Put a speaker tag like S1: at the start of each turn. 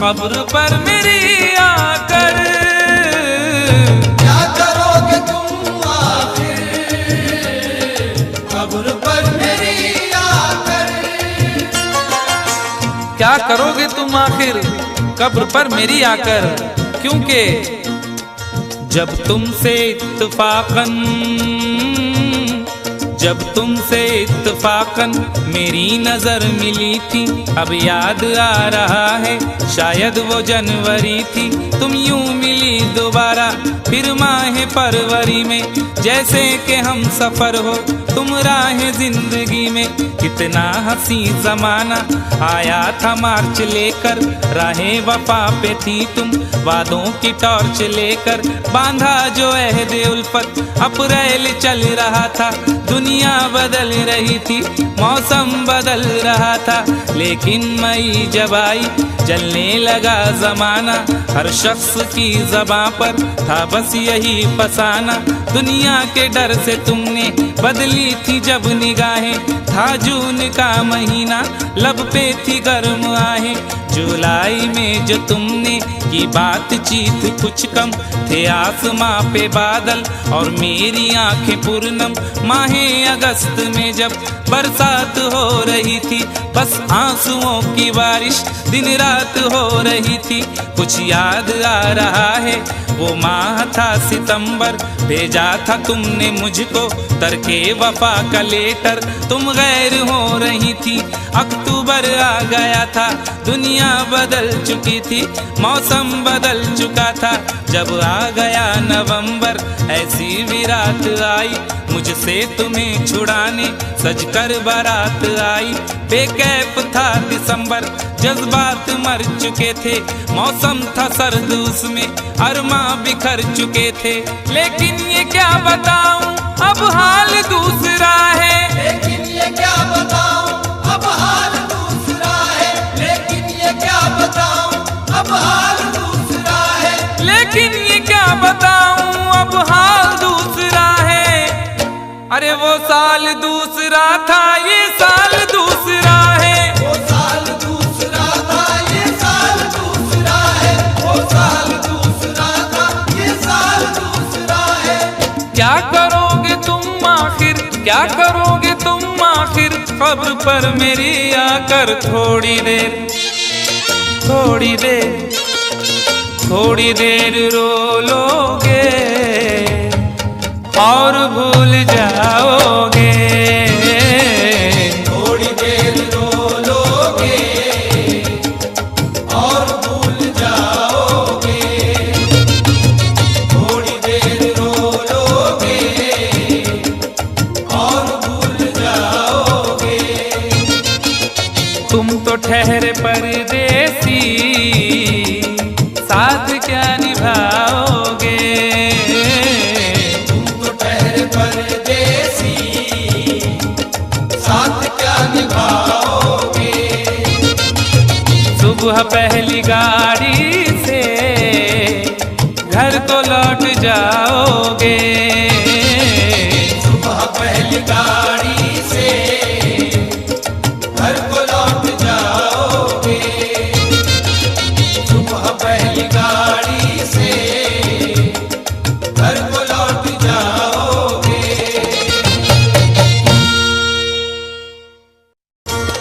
S1: कब्र पर मेरी आकर।
S2: क्या करोगे तुम आखिर कब्र पर मेरी आकर।
S1: क्या करोगे तुम आखिर कब्र पर मेरी आकर, क्योंकि जब तुमसे इत्तफाकन मेरी नजर मिली थी, अब याद आ रहा है शायद वो जनवरी थी। तुम यूं मिली दोबारा फिर माह फरवरी में, जैसे कि हम सफर हो तुम राह जिंदगी में। कितना हंसी जमाना आया था मार्च लेकर, राहें वफा पे थी तुम वादों की टॉर्च लेकर। बांधा जो अहदे उल्फत अप्रैल चल रहा था, दुनिया बदल रही थी मौसम बदल रहा था। लेकिन मई जब आई जलने लगा जमाना, हर शख्स की ज़बां पर था बस यही फसाना। दुनिया के डर से तुमने बदली थी जब निगाहें, था जून का महीना लब पे थी गर्म आहें। जुलाई में जो तुमने की बातचीत कुछ कम थे आसमां पे बादल और मेरी आंखें पूर्णम। माहे अगस्त में जब बरसात हो रही थी, बस आंसुओं की बारिश दिन रात हो रही थी। कुछ याद आ रहा है वो माह था सितंबर, भेजा था तुमने मुझको तरके वफा का लेटर। तुम गैर हो रही थी, अक्टूबर आ गया था, दुनिया बदल चुकी थी, मौसम बदल चुका था। जब आ गया नवंबर ऐसी भी रात आई, मुझसे तुम्हें छुड़ाने सजकर बारात आई। बेकैफ था दिसंबर, जज्बात मर चुके थे, मौसम था सर्द उसमें अरमां बिखर चुके थे। लेकिन ये क्या बताऊं अब हाल दूसरा है।
S2: लेकिन ये क्या बताऊं अब हाल दूसरा है। लेकिन ये क्या बताऊं अब हाल दूसरा है।
S1: लेकिन ये क्या बताऊं अब हाल दूसरा है। अरे वो साल दूसरा था ये साल दूसरा है।
S2: वो साल दूसरा था ये साल दूसरा है। वो साल दूसरा था ये साल दूसरा है।
S1: क्या करोगे तुम आखिर, क्या करोगे तुम आखिर कब्र पर मेरी आकर। थोड़ी देर थोड़ी देर थोड़ी देर रो लोगे और भूल जाओगे।
S2: थोड़ी देर रो लोगे और भूल जाओगे। थोड़ी देर रो लोगे और भूल जाओगे।
S1: तुम तो ठहरे परदेसी, साथ क्या निभाओगे।
S2: तुम तो ठहरे परदेसी, साथ क्या निभाओगे।
S1: सुबह पहली गाड़ी से घर को लौट जा